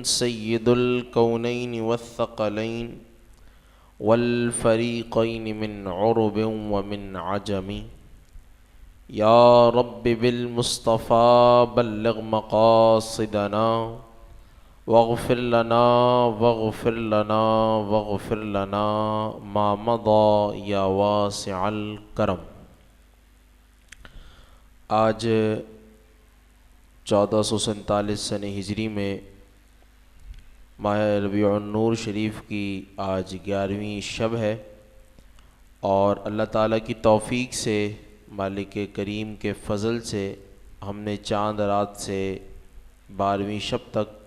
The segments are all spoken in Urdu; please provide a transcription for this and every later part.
سید الکونین والثقلین والفریقین من عرب ومن عجم یا رب بالمصطفیٰ بلغ مقاصدنا واغفر لنا واغفر لنا واغفر لنا ما مضى یا واسع الکرم۔ آج 1447 سنہ ہجری میں ماہ ربیع النور شریف کی آج 11ویں شب ہے، اور اللہ تعالیٰ کی توفیق سے، مالک کریم کے فضل سے ہم نے چاند رات سے 12ویں شب تک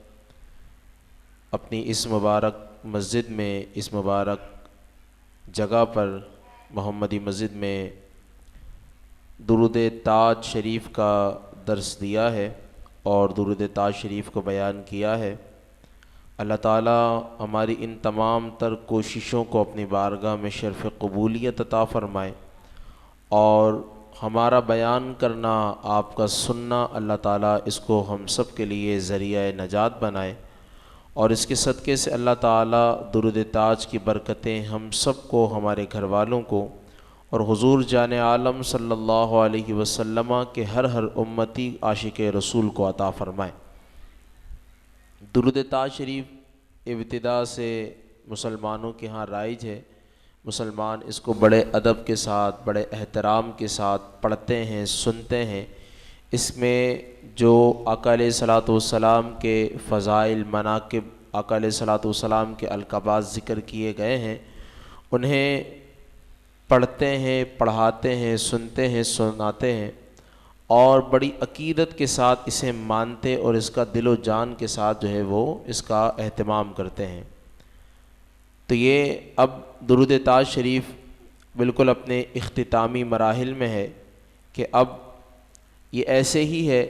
اپنی اس مبارک مسجد میں، اس مبارک جگہ پر محمدی مسجد میں درود تاج شریف کا درس دیا ہے اور درود تاج شریف کو بیان کیا ہے۔ اللہ تعالیٰ ہماری ان تمام تر کوششوں کو اپنی بارگاہ میں شرف قبولیت عطا فرمائے، اور ہمارا بیان کرنا، آپ کا سننا، اللہ تعالیٰ اس کو ہم سب کے لیے ذریعہ نجات بنائے، اور اس کے صدقے سے اللہ تعالیٰ درود تاج کی برکتیں ہم سب کو، ہمارے گھر والوں کو، اور حضور جان عالم صلی اللہ علیہ وسلم کے ہر امتی عاشق رسول کو عطا فرمائے۔ درود تاج شریف ابتدا سے مسلمانوں کے ہاں رائج ہے، مسلمان اس کو بڑے ادب کے ساتھ، بڑے احترام کے ساتھ پڑھتے ہیں، سنتے ہیں۔ اس میں جو آقا علیہ الصلوۃ والسلام کے فضائل، مناقب، آقا علیہ الصلوۃ والسلام کے القابات ذکر کیے گئے ہیں، انہیں پڑھتے ہیں، پڑھاتے ہیں، سنتے ہیں، سناتے ہیں، اور بڑی عقیدت کے ساتھ اسے مانتے اور اس کا دل و جان کے ساتھ جو ہے وہ اس کا اہتمام کرتے ہیں۔ تو یہ اب درود تاج شریف بالکل اپنے اختتامی مراحل میں ہے کہ اب یہ ایسے ہی ہے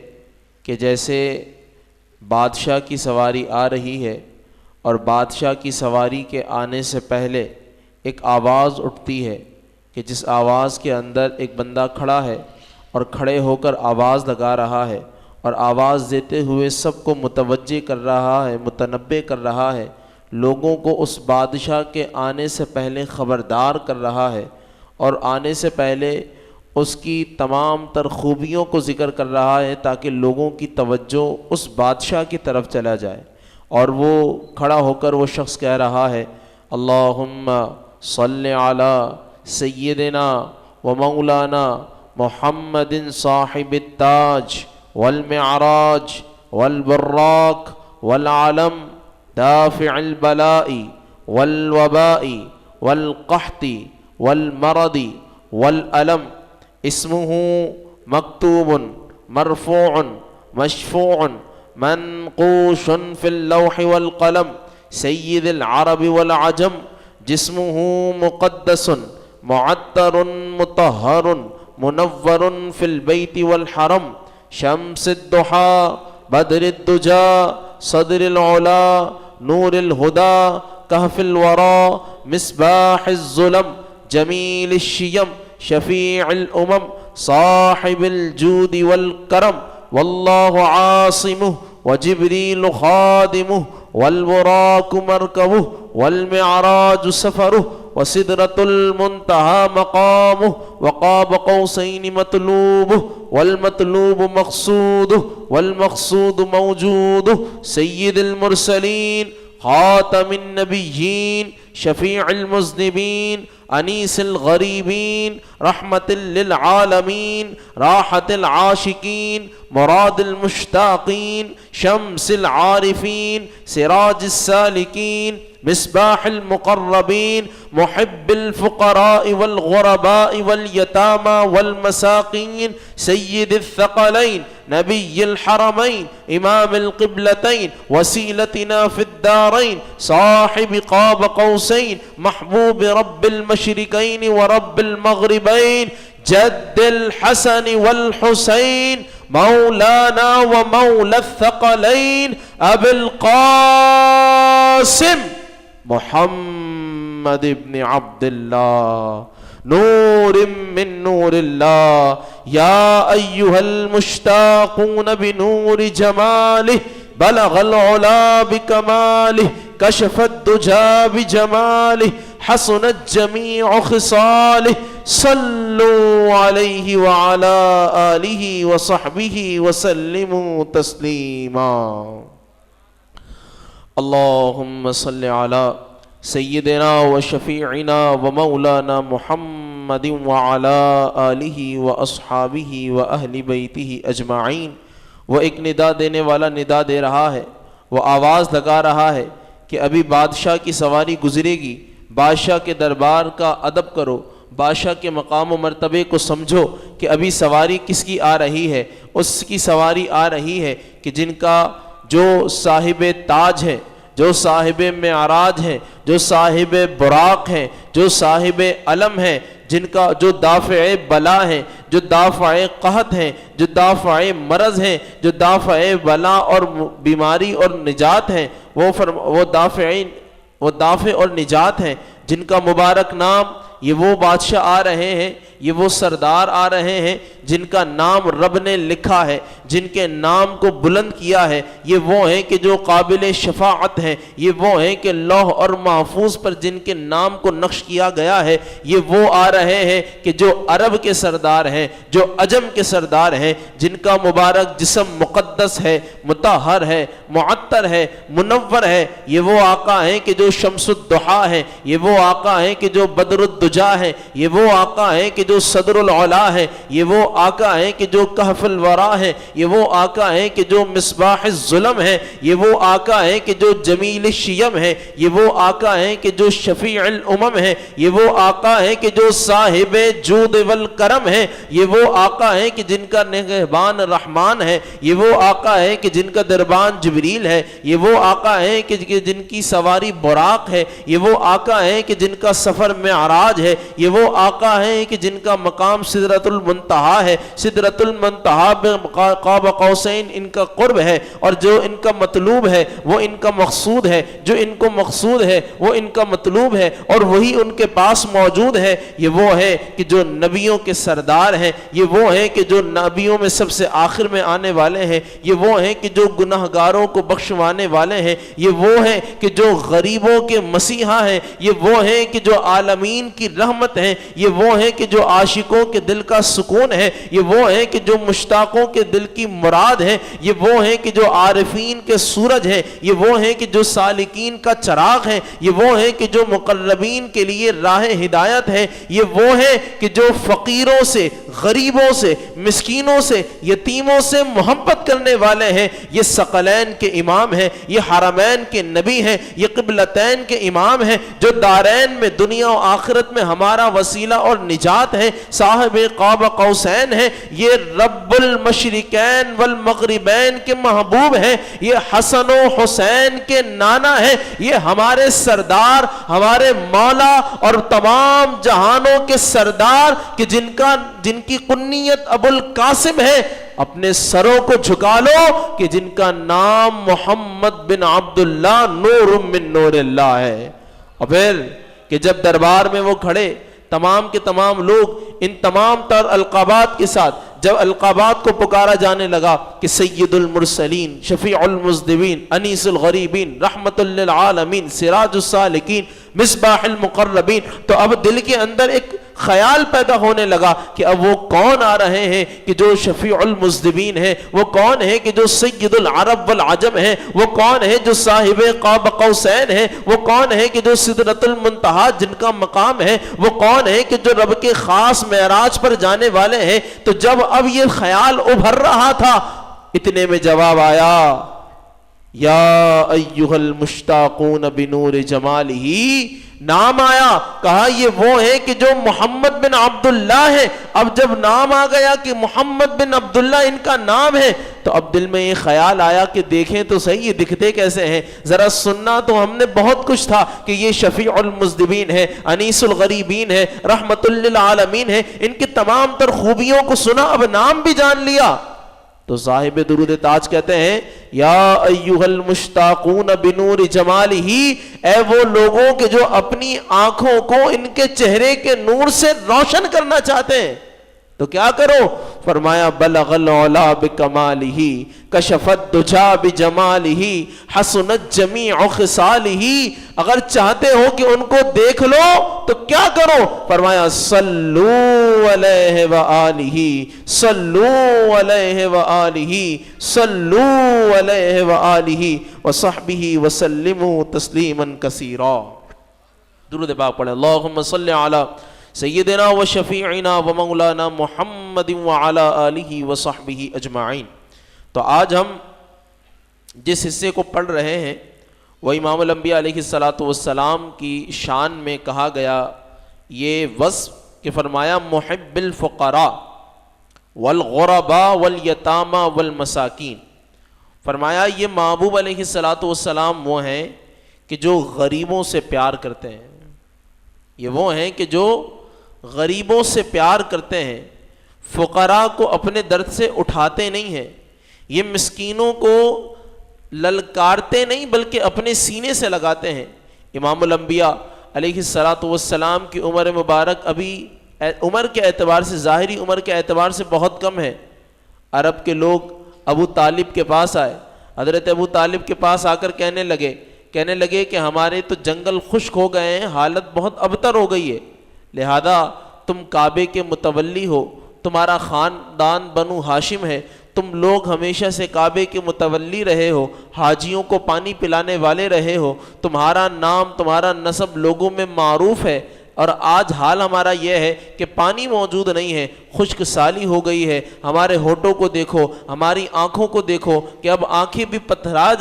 کہ جیسے بادشاہ کی سواری آ رہی ہے، اور بادشاہ کی سواری کے آنے سے پہلے ایک آواز اٹھتی ہے کہ جس آواز کے اندر ایک بندہ کھڑا ہے اور کھڑے ہو کر آواز لگا رہا ہے، اور آواز دیتے ہوئے سب کو متوجہ کر رہا ہے، متنبہ کر رہا ہے، لوگوں کو اس بادشاہ کے آنے سے پہلے خبردار کر رہا ہے، اور آنے سے پہلے اس کی تمام تر خوبیوں کو ذکر کر رہا ہے تاکہ لوگوں کی توجہ اس بادشاہ کی طرف چلا جائے۔ اور وہ کھڑا ہو کر وہ شخص کہہ رہا ہے، اللہم صلی علی سیدنا و مولانا محمد صاحب التاج والمعراج والبراق والعلم دافع البلاء والوباء والقحط والمرض والألم اسمه مكتوب مرفوع مشفوع منقوش في اللوح والقلم سيد العرب والعجم جسمه مقدس معطر مطهر منور في البيت والحرم شمس الضحى بدر الدجى صدر العلا نور الهدى كهف الورى مصباح الظلم جميل الشيم شفيع الأمم صاحب الجود والكرم والله عاصمه وجبريل خادمه والبراق مركبه والمعراج سفره وسدرة المنتهى مقامه وقاب قوسين مطلوبه والمطلوب مقصوده والمقصود موجوده سيد المرسلين خاتم النبيين شفيع المذنبين أنيس الغريبين رحمة للعالمين راحة العاشقين مراد المشتاقين شمس العارفين سراج السالكين مصباح المقربين محب الفقراء والغرباء واليتامى والمساكين سيد الثقلين نبي الحرمين إمام القبلتين وسيلتنا في الدارين صاحب قاب قوسين محبوب رب المشرقين ورب المغربين جد الحسن والحسين مولانا ومولى الثقلين أبي القاسم محمد بن عبد الله نور من نور الله يا أيها المشتاقون بنور جماله بلغ العلا بکمالہ کشف الدجا بجمالہ حسنت جمیع خصالہ صلوا علیہ وعلا آلہ وصحبہ وسلموا تسلیما۔ اللہم صل علی سیدنا و شفیعنا و مولانا محمد وعلا آلہ و اصحابہ و اہل بیتہ اجمعین۔ وہ ایک ندا دینے والا ندا دے رہا ہے، وہ آواز لگا رہا ہے کہ ابھی بادشاہ کی سواری گزرے گی، بادشاہ کے دربار کا ادب کرو، بادشاہ کے مقام و مرتبے کو سمجھو کہ ابھی سواری کس کی آ رہی ہے۔ اس کی سواری آ رہی ہے کہ جن کا جو صاحب تاج ہے، جو صاحب معراج ہے، جو صاحب براق ہے، جو صاحب علم ہے، جن کا جو دافع بلا ہے، جو دافع قحط ہیں، جو دافع مرض ہیں، جو دافع بلا اور بیماری اور نجات ہیں، وہ دافع اور نجات ہیں، جن کا مبارک نام یہ وہ بادشاہ آ رہے ہیں، یہ وہ سردار آ رہے ہیں جن کا نام رب نے لکھا ہے، جن کے نام کو بلند کیا ہے۔ یہ وہ ہیں کہ جو قابل شفاعت ہیں، یہ وہ ہیں کہ لوح اور محفوظ پر جن کے نام کو نقش کیا گیا ہے۔ یہ وہ آ رہے ہیں کہ جو عرب کے سردار ہیں، جو عجم کے سردار ہیں، جن کا مبارک جسم مقدس ہے، مطہر ہے، معطر ہے، منور ہے۔ یہ وہ آقا ہیں کہ جو شمس الضحیٰ ہیں، یہ وہ آقا ہیں کہ جو بدر الدجا ہیں، یہ وہ آقا ہیں کہ جو صدر العلا ہے، یہ وہ آقا ہیں کہ جو کہف الورا ہے، یہ وہ آقا ہیں کہ جو مصباح الظلم ہے، یہ وہ آقا ہیں کہ جو جمیل الشیم ہے، یہ وہ آقا ہیں کہ جو شفیع الامم ہے، یہ وہ آقا ہیں کہ جو صاحب جود والکرم ہے، یہ وہ آقا ہیں کہ جن کا نگہبان رحمان ہے، یہ وہ آقا ہیں کہ جن کا دربان جبریل ہے، یہ وہ آقا ہیں کہ جن کی سواری براق ہے، یہ وہ آقا ہیں کہ جن کا سفر معراج ہے، یہ وہ آقا ہیں کہ جن کا مقام سدرۃ المنتہا ہے۔ سدرۃ المنتہا قاب قوسین ان کا قرب ہے، اور جو ان کا مطلوب ہے وہ ان کا مقصود ہے، جو ان کو مقصود ہے وہ ان کا مطلوب ہے، اور وہی ان کے پاس موجود ہے۔ یہ وہ ہے کہ جو نبیوں کے سردار ہیں، یہ وہ ہیں کہ جو نبیوں میں سب سے آخر میں آنے والے ہیں، یہ وہ ہیں کہ جو گناہگاروں کو بخشوانے والے ہیں، یہ وہ ہیں کہ جو غریبوں کے مسیحا ہیں، یہ وہ ہیں کہ جو عالمین کی رحمت ہیں، یہ وہ ہیں کہ جو عاشقوں کے دل کا سکون ہے، یہ وہ ہیں کہ جو مشتاقوں کے دل کی مراد ہے، یہ وہ ہیں کہ جو عارفین کے سورج ہیں، یہ وہ ہیں کہ جو سالکین کا چراغ ہے، یہ وہ ہیں کہ جو مقربین کے لیے راہ ہدایت ہے، یہ وہ ہیں کہ جو فقیروں سے، غریبوں سے، مسکینوں سے، یتیموں سے محبت کرنے والے ہیں۔ یہ ثقلین کے امام ہیں، یہ حرمین کے نبی ہیں، یہ قبلتین کے امام ہیں، جو دارین میں دنیا و آخرت میں ہمارا وسیلہ اور نجات ہے، صاحب قاب قوسین ہیں، یہ رب المشرقین والمغربین کے محبوب ہیں، یہ حسن و حسین کے نانا ہیں، یہ ہمارے سردار، ہمارے مولا اور تمام جہانوں کے سردار کہ جن کی کنیت ابو القاسم ہے۔ اپنے سروں کو جھکا لو کہ جن کا نام محمد بن عبداللہ نور من نور اللہ ہے۔ اور پھر کہ جب دربار میں وہ کھڑے، تمام کے تمام لوگ ان تمام تر القابات کے ساتھ جب القابات کو پکارا جانے لگا کہ سید المرسلین، شفیع المذنبین، انیس الغریبین، رحمت للعالمین، سراج السالکین، مصباح المقربین، تو اب دل کے اندر ایک خیال پیدا ہونے لگا کہ اب وہ کون آ رہے ہیں کہ جو شفیع المذنبین ہیں، وہ کون ہے کہ جو سید العرب والعجم ہیں، وہ کون ہے جو صاحب قاب قوسین ہیں، وہ کون ہے کہ جو سدرۃ المنتہا جن کا مقام ہے، وہ کون ہے کہ جو رب کے خاص معراج پر جانے والے ہیں۔ تو جب اب یہ خیال ابھر رہا تھا، اتنے میں جواب آیا، یا ایھا المشتاقون بنور جمالہ، نام آیا، کہا یہ وہ ہیں کہ جو محمد بن عبداللہ ہے۔ اب جب نام آ گیا کہ محمد بن عبداللہ ان کا نام ہے، تو اب دل میں یہ خیال آیا کہ دیکھیں تو صحیح یہ دکھتے کیسے ہیں، ذرا سننا تو ہم نے بہت کچھ تھا کہ یہ شفیع المذنبین ہے، انیس الغریبین ہے، رحمت للعالمین ہے، ان کی تمام تر خوبیوں کو سنا، اب نام بھی جان لیا۔ تو صاحب درود تاج کہتے ہیں، یا ایھا المشتاقون بنور جمالہ، اے وہ لوگوں کے جو اپنی آنکھوں کو ان کے چہرے کے نور سے روشن کرنا چاہتے ہیں، تو کیا کرو، فرمایا بلغ العلا بکمالہ کشف الدجا بجمالہ حسنت جمیع خصالہ. اگر چاہتے ہو کہ ان کو دیکھ لو تو کیا کرو؟ فرمایا صلو علیہ وآلہ صلو علیہ وآلہ صلو علیہ وآلہ وصحبہ وسلموا تسلیما کثیرا. درود پاک پڑھیں. اللہم صلی علی سیدنا و شفیعنا و مولانا محمد وعلی آلہ و صحبہ اجمعین. تو آج ہم جس حصے کو پڑھ رہے ہیں وہ امام الانبیاء علیہ السلام کی شان میں کہا گیا یہ وصف کہ فرمایا محب الفقراء والغرباء والیتامى والمساکین. فرمایا یہ محبوب علیہ السلام وہ ہیں کہ جو غریبوں سے پیار کرتے ہیں. یہ وہ ہیں کہ جو غریبوں سے پیار کرتے ہیں، فقراء کو اپنے درد سے اٹھاتے نہیں ہیں، یہ مسکینوں کو للکارتے نہیں بلکہ اپنے سینے سے لگاتے ہیں. امام الانبیاء علیہ السلام کی عمر مبارک ابھی عمر کے اعتبار سے، ظاہری عمر کے اعتبار سے بہت کم ہے. عرب کے لوگ ابو طالب کے پاس آئے. حضرت ابو طالب کے پاس آ کر کہنے لگے کہ ہمارے تو جنگل خشک ہو گئے ہیں، حالت بہت ابتر ہو گئی ہے، لہذا تم کعبے کے متولی ہو، تمہارا خاندان بنو ہاشم ہے، تم لوگ ہمیشہ سے کعبے کے متولی رہے ہو، حاجیوں کو پانی پلانے والے رہے ہو، تمہارا نام تمہارا نسب لوگوں میں معروف ہے، اور آج حال ہمارا یہ ہے کہ پانی موجود نہیں ہے، خشک سالی ہو گئی ہے. ہمارے ہونٹوں کو دیکھو، ہماری آنکھوں کو دیکھو کہ اب آنکھیں بھی پتھرا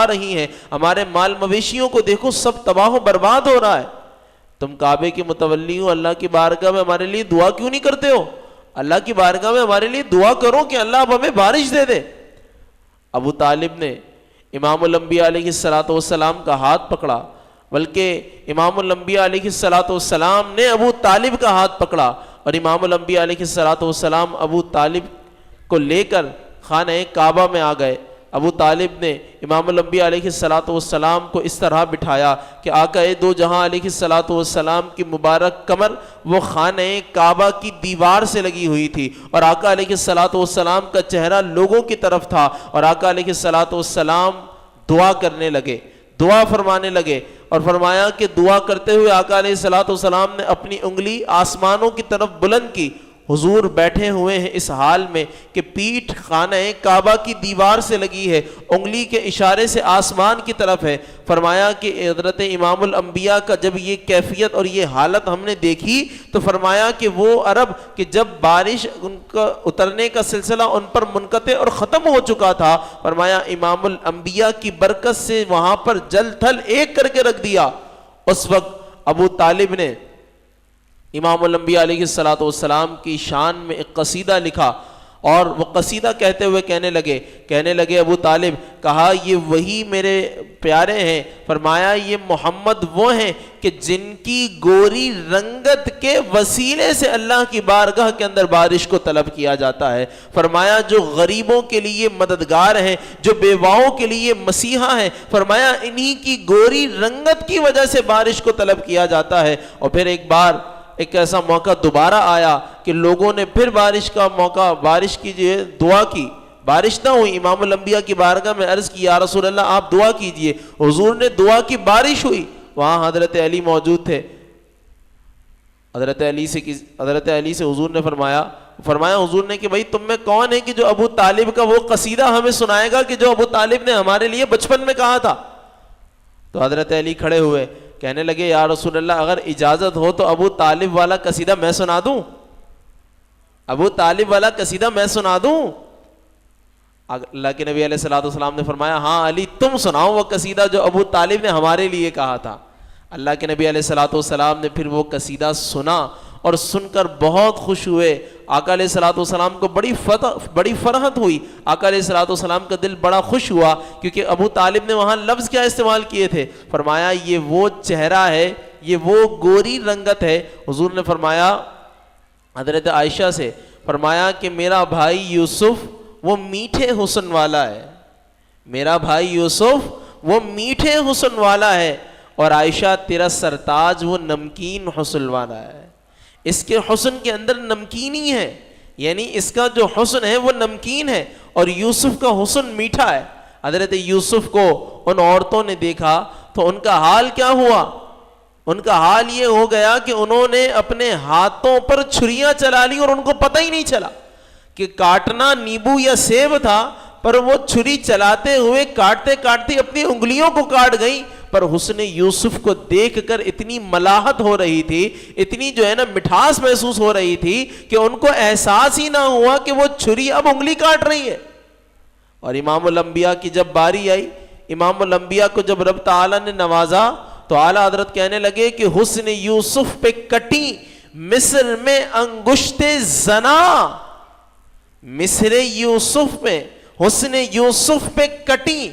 رہی ہیں، ہمارے مال مویشیوں کو دیکھو، سب تباہ و برباد ہو رہا ہے. تم کعبے کے متولی ہو، اللہ کی بارگاہ میں ہمارے لیے دعا کیوں نہیں کرتے ہو؟ اللہ کی بارگاہ میں ہمارے لیے دعا کرو کہ اللہ اب ہمیں بارش دے دے. ابو طالب نے امام الانبیاء علیہ السلام کا ہاتھ پکڑا، بلکہ امام الانبیاء علیہ السلام نے ابو طالب کا ہاتھ پکڑا، اور امام الانبیاء علیہ السلام ابو طالب کو لے کر خانہ کعبہ میں آ گئے. ابو طالب نے امام الانبیاء علیہ السلام کو اس طرح بٹھایا کہ آقا دو جہاں علیہ السلام کی مبارک کمر وہ خانہ کعبہ کی دیوار سے لگی ہوئی تھی، اور آقا علیہ السلام کا چہرہ لوگوں کی طرف تھا، اور آقا علیہ السلام دعا کرنے لگے، دعا فرمانے لگے. اور فرمایا کہ دعا کرتے ہوئے آقا علیہ السلام نے اپنی انگلی آسمانوں کی طرف بلند کی. حضور بیٹھے ہوئے ہیں اس حال میں کہ پیٹھ خانہ کعبہ کی دیوار سے لگی ہے، انگلی کے اشارے سے آسمان کی طرف ہے. فرمایا کہ حضرت امام الانبیاء کا جب یہ کیفیت اور یہ حالت ہم نے دیکھی تو فرمایا کہ وہ عرب کہ جب بارش ان کا اترنے کا سلسلہ ان پر منقطع اور ختم ہو چکا تھا، فرمایا امام الانبیاء کی برکت سے وہاں پر جل تھل ایک کر کے رکھ دیا. اس وقت ابو طالب نے امام الانبیاء علیہ السلام کی شان میں ایک قصیدہ لکھا، اور وہ قصیدہ کہتے ہوئے کہنے لگے ابو طالب کہا یہ وہی میرے پیارے ہیں. فرمایا یہ محمد وہ ہیں کہ جن کی گوری رنگت کے وسیلے سے اللہ کی بارگاہ کے اندر بارش کو طلب کیا جاتا ہے. فرمایا جو غریبوں کے لیے مددگار ہیں، جو بیواؤں کے لیے مسیحا ہیں، فرمایا انہی کی گوری رنگت کی وجہ سے بارش کو طلب کیا جاتا ہے. اور پھر ایک ایسا موقع دوبارہ آیا کہ لوگوں نے پھر بارش کی جو دعا کی، بارش نہ ہوئی. امام الانبیاء کی بارگاہ میں عرض کی یا رسول اللہ آپ دعا کیجئے. حضور نے دعا کی، بارش ہوئی. وہاں حضرت علی موجود تھے. حضرت علی سے حضور نے فرمایا حضور نے کہ بھائی تم میں کون ہے کہ جو ابو طالب کا وہ قصیدہ ہمیں سنائے گا کہ جو ابو طالب نے ہمارے لیے بچپن میں کہا تھا. تو حضرت علی کھڑے ہوئے، کہنے لگے یا رسول اللہ اگر اجازت ہو تو ابو طالب والا قصیدہ میں سنا دوں، ابو طالب والا قصیدہ میں سنا دوں. اللہ کے نبی علیہ السلام نے فرمایا ہاں علی تم سناؤ وہ قصیدہ جو ابو طالب نے ہمارے لیے کہا تھا. اللہ کے نبی علیہ السلام نے پھر وہ قصیدہ سنا، اور سن کر بہت خوش ہوئے. آقا علیہ السلام کو بڑی فرحت ہوئی. آقا علیہ السلام کا دل بڑا خوش ہوا، کیونکہ ابو طالب نے وہاں لفظ کیا استعمال کیے تھے؟ فرمایا یہ وہ چہرہ ہے، یہ وہ گوری رنگت ہے. حضور نے فرمایا حضرت عائشہ سے فرمایا کہ میرا بھائی یوسف وہ میٹھے حسن والا ہے، میرا بھائی یوسف وہ میٹھے حسن والا ہے، اور عائشہ تیرا سرتاج وہ نمکین حسن والا ہے. اس کے حسن کے اندر نمکینی ہے، یعنی اس کا جو حسن ہے وہ نمکین ہے اور یوسف کا حسن میٹھا ہے. حضرت یوسف کو ان عورتوں نے دیکھا تو ان کا حال کیا ہوا؟ ان کا حال یہ ہو گیا کہ انہوں نے اپنے ہاتھوں پر چھریاں چلا لی اور ان کو پتہ ہی نہیں چلا کہ کاٹنا نیبو یا سیب تھا, پر وہ چھری چلاتے ہوئے کاٹتے کاٹتے اپنی انگلیوں کو کاٹ گئی. پر حسن یوسف کو دیکھ کر اتنی ملاحت ہو رہی تھی, اتنی جو ہے نا مٹھاس محسوس ہو رہی تھی کہ ان کو احساس ہی نہ ہوا کہ وہ چھری اب انگلی کاٹ رہی ہے. اور امام الانبیاء کی جب باری آئی, امام الانبیاء کو جب رب تعالیٰ نے نوازا تو اعلیٰ حضرت کہنے لگے کہ حسن یوسف پہ کٹی مصر میں انگشت زنا. مصر یوسف میں حسن یوسف پہ کٹی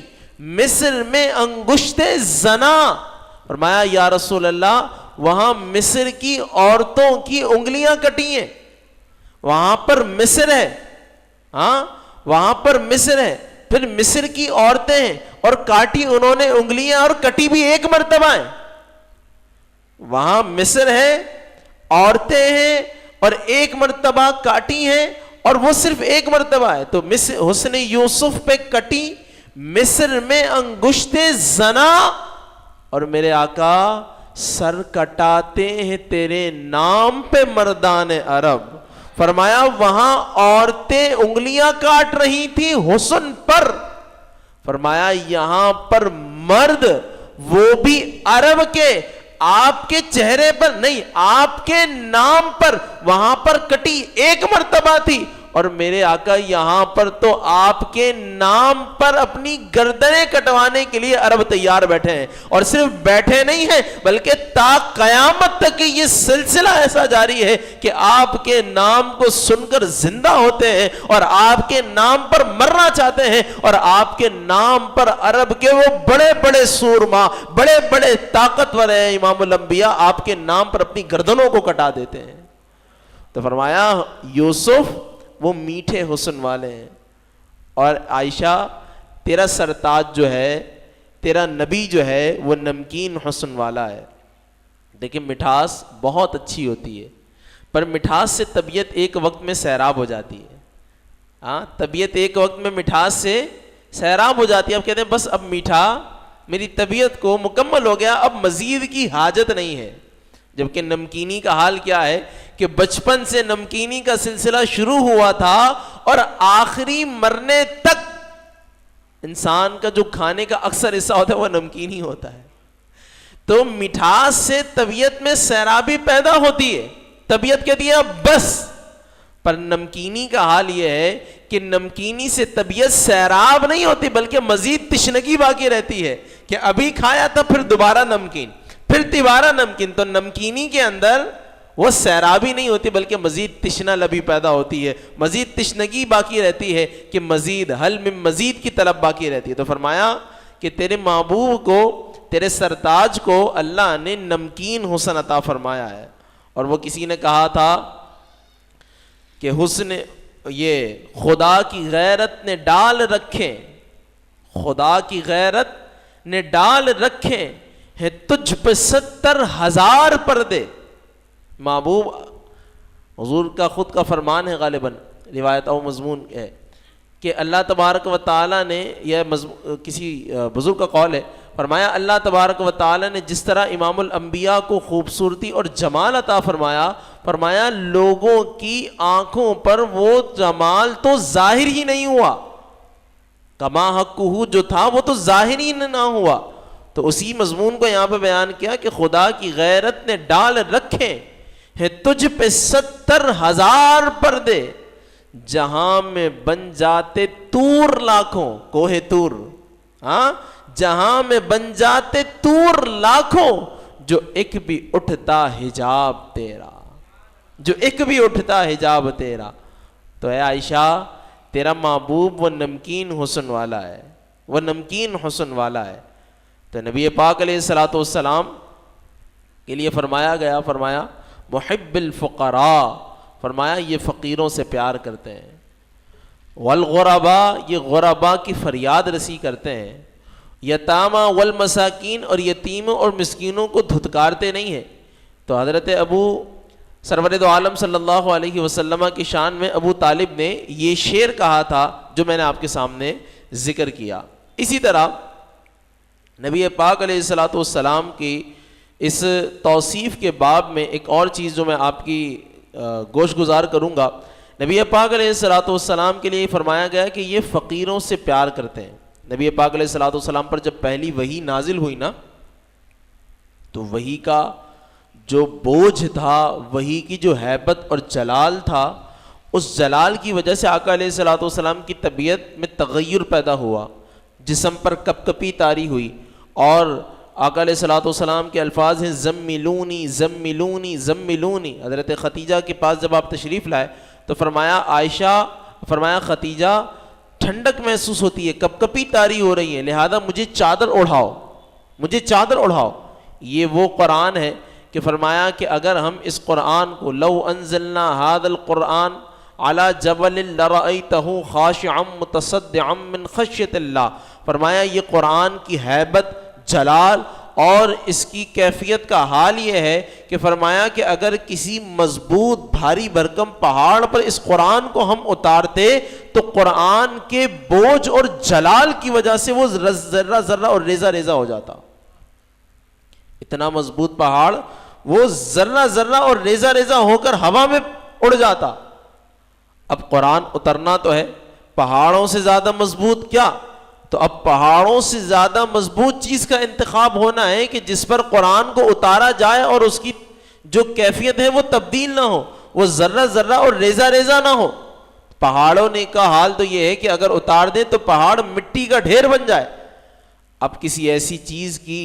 مصر میں انگشت زنا. فرمایا یا رسول اللہ, وہاں مصر کی عورتوں کی انگلیاں کٹی ہیں, وہاں پر مصر ہے, ہاں وہاں پر مصر ہے, پھر مصر کی عورتیں ہیں اور کاٹی انہوں نے انگلیاں اور کٹی بھی ایک مرتبہ ہیں. وہاں مصر ہے, عورتیں ہیں اور ایک مرتبہ کاٹی ہیں اور وہ صرف ایک مرتبہ ہے. تو حسن یوسف پہ کٹی مصر میں انگشت زنا, اور میرے آقا سر کٹاتے ہیں تیرے نام پہ مردان عرب. فرمایا وہاں عورتیں انگلیاں کاٹ رہی تھی حسن پر, فرمایا یہاں پر مرد وہ بھی عرب کے آپ کے چہرے پر نہیں, آپ کے نام پر وہاں پر کٹی ایک مرتبہ تھی, اور میرے آقا یہاں پر تو آپ کے نام پر اپنی گردنیں کٹوانے کے لیے عرب تیار بیٹھے ہیں. اور صرف بیٹھے نہیں ہیں بلکہ تا قیامت تک یہ سلسلہ ایسا جاری ہے کہ آپ کے نام کو سن کر زندہ ہوتے ہیں اور آپ کے نام پر مرنا چاہتے ہیں, اور آپ کے نام پر عرب کے وہ بڑے بڑے سورما, بڑے بڑے طاقتور ہیں امام الانبیاء, آپ کے نام پر اپنی گردنوں کو کٹا دیتے ہیں. تو فرمایا یوسف وہ میٹھے حسن والے ہیں, اور عائشہ تیرا سرتاج جو ہے, تیرا نبی جو ہے وہ نمکین حسن والا ہے. دیکھیں مٹھاس بہت اچھی ہوتی ہے, پر مٹھاس سے طبیعت ایک وقت میں سیراب ہو جاتی ہے. ہاں طبیعت ایک وقت میں مٹھاس سے سیراب ہو جاتی ہے. اب کہتے ہیں بس اب میٹھا میری طبیعت کو مکمل ہو گیا, اب مزید کی حاجت نہیں ہے. جبکہ نمکینی کا حال کیا ہے کہ بچپن سے نمکینی کا سلسلہ شروع ہوا تھا اور آخری مرنے تک انسان کا جو کھانے کا اکثر حصہ ہوتا ہے وہ نمکین ہی ہوتا ہے. تو مٹھاس سے طبیعت میں سیرابی پیدا ہوتی ہے, طبیعت کہتی ہے بس. پر نمکینی کا حال یہ ہے کہ نمکینی سے طبیعت سیراب نہیں ہوتی بلکہ مزید تشنگی باقی رہتی ہے کہ ابھی کھایا تھا پھر دوبارہ نمکین, پھر تیبارہ نمکین. تو نمکینی کے اندر وہ سیرابی نہیں ہوتی بلکہ مزید تشنا لبی پیدا ہوتی ہے, مزید تشنگی باقی رہتی ہے کہ مزید حل میں مزید کی طلب باقی رہتی ہے. تو فرمایا کہ تیرے محبوب کو, تیرے سرتاج کو اللہ نے نمکین حسن عطا فرمایا ہے. اور وہ کسی نے کہا تھا کہ حسن یہ خدا کی غیرت نے ڈال رکھے, خدا کی غیرت نے ڈال رکھے ہے تجھ پہ 70,000 پردے. محبوب حضور کا خود کا فرمان ہے, غالباً روایت او مضمون ہے کہ اللہ تبارک و تعالیٰ نے, یہ کسی بزرگ کا قول ہے, فرمایا اللہ تبارک و تعالیٰ نے جس طرح امام الانبیاء کو خوبصورتی اور جمال عطا فرمایا, فرمایا لوگوں کی آنکھوں پر وہ جمال تو ظاہر ہی نہیں ہوا, کما حقہ جو تھا وہ تو ظاہر ہی نہ ہوا. تو اسی مضمون کو یہاں پہ بیان کیا کہ خدا کی غیرت نے ڈال رکھے ہے تجھ پہ 70,000 پردے, جہاں میں بن جاتے تور لاکھوں, کوہ تور, ہاں جہاں میں بن جاتے تور لاکھوں, جو ایک بھی اٹھتا حجاب تیرا, جو ایک بھی اٹھتا حجاب تیرا. تو اے عائشہ تیرا محبوب وہ نمکین حسن والا ہے, وہ نمکین حسن والا ہے. تو نبی پاک علیہ الصلوۃ والسلام کے لیے فرمایا گیا, فرمایا محب الفقراء, فرمایا یہ فقیروں سے پیار کرتے ہیں, والغرباء یہ غرباء کی فریاد رسی کرتے ہیں, یتاما والمساکین اور یتیموں اور مسکینوں کو دھتکارتے نہیں ہیں. تو حضرت ابو سرور دو عالم صلی اللہ علیہ وسلم کی شان میں ابو طالب نے یہ شعر کہا تھا جو میں نے آپ کے سامنے ذکر کیا۔ اسی طرح نبی پاک علیہ الصلوۃ والسلام کی اس توصیف کے باب میں ایک اور چیز جو میں آپ کی گوش گزار کروں گا، نبی پاک علیہ الصلوۃ والسلام کے لیے فرمایا گیا کہ یہ فقیروں سے پیار کرتے ہیں۔ نبی پاک علیہ الصلوۃ والسلام پر جب پہلی وحی نازل ہوئی نا، تو وحی کا جو بوجھ تھا، وحی کی جو ہیبت اور جلال تھا، اس جلال کی وجہ سے آقا علیہ الصلوۃ والسلام کی طبیعت میں تغیر پیدا ہوا، جسم پر کپ کپی طاری ہوئی، اور آقا علیہ الصلوۃ والسلام کے الفاظ ہیں زملونی زملونی زملونی۔ حضرت خدیجہ کے پاس جب آپ تشریف لائے تو فرمایا عائشہ، فرمایا خدیجہ ٹھنڈک محسوس ہوتی ہے، کپ کپی طاری ہو رہی ہے، لہذا مجھے چادر اوڑھاؤ، مجھے چادر اوڑھاؤ۔ یہ وہ قرآن ہے کہ فرمایا کہ اگر ہم اس قرآن کو لو انزلنا هذا القرآن على جبل لرأيته خاشعا متصدعا من خشیۃ اللہ، فرمایا یہ قرآن کی ہیبت، جلال اور اس کی کیفیت کا حال یہ ہے کہ فرمایا کہ اگر کسی مضبوط بھاری بھرکم پہاڑ پر اس قرآن کو ہم اتارتے تو قرآن کے بوجھ اور جلال کی وجہ سے وہ ذرہ ذرہ اور ریزہ ریزہ ہو جاتا۔ اتنا مضبوط پہاڑ وہ ذرہ ذرہ اور ریزہ ریزہ ہو کر ہوا میں اڑ جاتا۔ اب قرآن اترنا تو ہے، پہاڑوں سے زیادہ مضبوط کیا؟ تو اب پہاڑوں سے زیادہ مضبوط چیز کا انتخاب ہونا ہے کہ جس پر قرآن کو اتارا جائے اور اس کی جو کیفیت ہے وہ تبدیل نہ ہو، وہ ذرہ ذرہ اور ریزہ ریزہ نہ ہو۔ پہاڑوں نے کا حال تو یہ ہے کہ اگر اتار دیں تو پہاڑ مٹی کا ڈھیر بن جائے۔ اب کسی ایسی چیز کی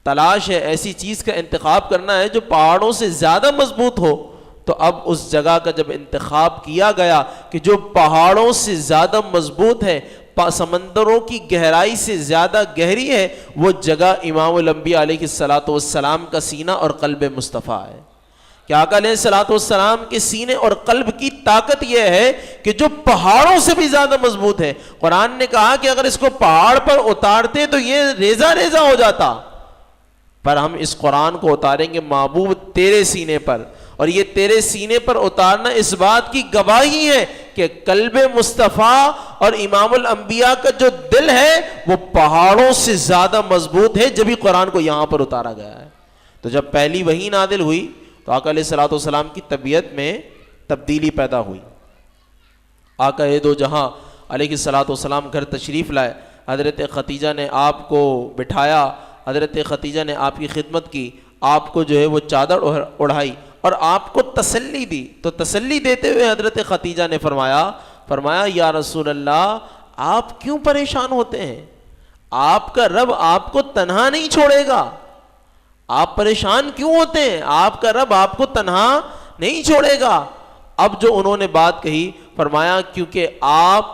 تلاش ہے، ایسی چیز کا انتخاب کرنا ہے جو پہاڑوں سے زیادہ مضبوط ہو، تو اب اس جگہ کا جب انتخاب کیا گیا کہ جو پہاڑوں سے زیادہ مضبوط ہے، سمندروں کی گہرائی سے زیادہ گہری ہے، وہ جگہ امام الانبیاء علیہ الصلوۃ والسلام کا سینہ اور قلب مصطفیٰ ہے۔ کہ آقا علیہ الصلوۃ والسلام کے سینے اور قلب کی طاقت یہ ہے کہ جو پہاڑوں سے بھی زیادہ مضبوط ہے۔ قرآن نے کہا کہ اگر اس کو پہاڑ پر اتارتے تو یہ ریزہ ریزہ ہو جاتا، پر ہم اس قرآن کو اتاریں گے محبوب تیرے سینے پر، اور یہ تیرے سینے پر اتارنا اس بات کی گواہی ہے کہ قلب مصطفیٰ اور امام الانبیاء کا جو دل ہے وہ پہاڑوں سے زیادہ مضبوط ہے، جبھی قرآن کو یہاں پر اتارا گیا ہے۔ تو جب پہلی وحی نازل ہوئی تو آقا علیہ الصلوۃ والسلام کی طبیعت میں تبدیلی پیدا ہوئی۔ آقا دو جہاں علیہ الصلوۃ والسلام گھر تشریف لائے، حضرت خدیجہ نے آپ کو بٹھایا، حضرت خدیجہ نے آپ کی خدمت کی، آپ کو جو ہے وہ چادر اڑھائی اور آپ کو تسلی دی۔ تو تسلی دیتے ہوئے حضرت خدیجہ نے فرمایا یا رسول اللہ آپ کیوں پریشان ہوتے ہیں؟ آپ کا رب آپ کو تنہا نہیں چھوڑے گا، آپ پریشان کیوں ہوتے ہیں؟ آپ کا رب آپ کو تنہا نہیں چھوڑے گا۔ اب جو انہوں نے بات کہی، فرمایا کیونکہ آپ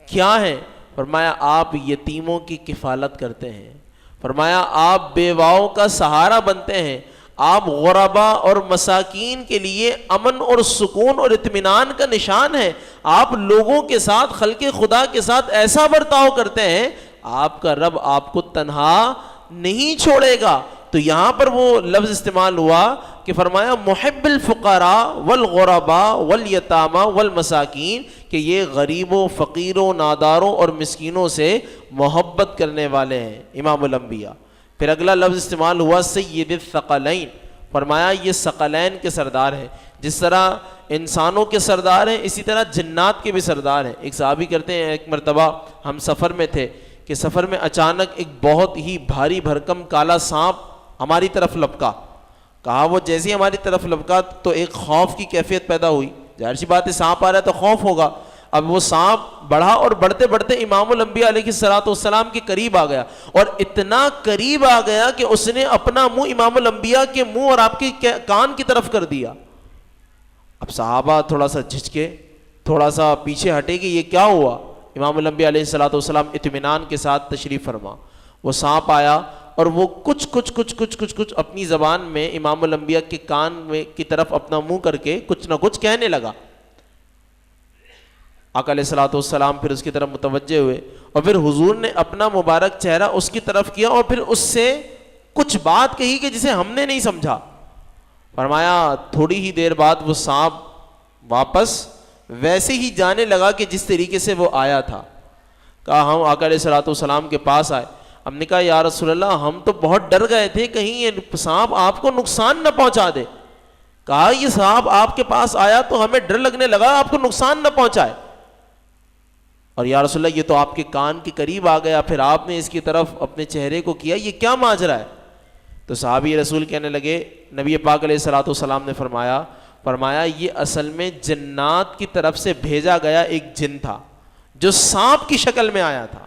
کیا ہیں؟ فرمایا آپ یتیموں کی کفالت کرتے ہیں، فرمایا آپ بیواؤں کا سہارا بنتے ہیں، آپ غربا اور مساکین کے لیے امن اور سکون اور اطمینان کا نشان ہے، آپ لوگوں کے ساتھ، خلق خدا کے ساتھ ایسا برتاؤ کرتے ہیں، آپ کا رب آپ کو تنہا نہیں چھوڑے گا۔ تو یہاں پر وہ لفظ استعمال ہوا کہ فرمایا محب الفقراء والغرباء والیتامى والمساکین، کہ یہ غریبوں، فقیروں، ناداروں اور مسکینوں سے محبت کرنے والے ہیں امام الانبیاء۔ پھر اگلا لفظ استعمال ہوا سید الثقلین، فرمایا یہ ثقلین کے سردار ہیں، جس طرح انسانوں کے سردار ہیں اسی طرح جنات کے بھی سردار ہیں۔ ایک صحابی کرتے ہیں ایک مرتبہ ہم سفر میں تھے کہ سفر میں اچانک ایک بہت ہی بھاری بھرکم کالا سانپ ہماری طرف لپکا، کہا وہ جیسے ہماری طرف لپکا تو ایک خوف کی کیفیت پیدا ہوئی، ظاہر سی بات ہے سانپ آ رہا ہے تو خوف ہوگا۔ اب وہ سانپ بڑھا اور بڑھتے بڑھتے امام الانبیاء علیہ الصلوۃ والسلام کے قریب آ گیا، اور اتنا قریب آ گیا کہ اس نے اپنا منہ امام الانبیاء کے منہ اور آپ کے کان کی طرف کر دیا۔ اب صحابہ تھوڑا سا جھجکے، تھوڑا سا پیچھے ہٹے کہ یہ کیا ہوا؟ امام الانبیاء علیہ الصلوۃ والسلام اطمینان کے ساتھ تشریف فرما، وہ سانپ آیا اور وہ کچھ اپنی زبان میں امام الانبیاء کے کان میں کی طرف اپنا منہ کر کے کچھ نہ کچھ کہنے لگا۔ آقا علیہ الصلوۃ والسلام پھر اس کی طرف متوجہ ہوئے اور پھر حضور نے اپنا مبارک چہرہ اس کی طرف کیا اور پھر اس سے کچھ بات کہی کہ جسے ہم نے نہیں سمجھا۔ فرمایا تھوڑی ہی دیر بعد وہ سانپ واپس ویسے ہی جانے لگا کہ جس طریقے سے وہ آیا تھا. کہا ہم آقا علیہ الصلوۃ والسلام کے پاس آئے. ہم نے کہا یا رسول اللہ ہم تو بہت ڈر گئے تھے کہیں یہ سانپ آپ کو نقصان نہ پہنچا دے. کہا یہ سانپ آپ کے پاس آیا تو ہمیں ڈر لگنے لگا آپ کو نقصان نہ پہنچائے. اور یا رسول اللہ یہ تو آپ کے کان کے قریب آ گیا, پھر آپ نے اس کی طرف اپنے چہرے کو کیا, یہ کیا ماجرا ہے؟ تو صحابی رسول کہنے لگے, نبی پاک علیہ الصلوۃ والسلام نے فرمایا یہ اصل میں جنات کی طرف سے بھیجا گیا ایک جن تھا جو سانپ کی شکل میں آیا تھا.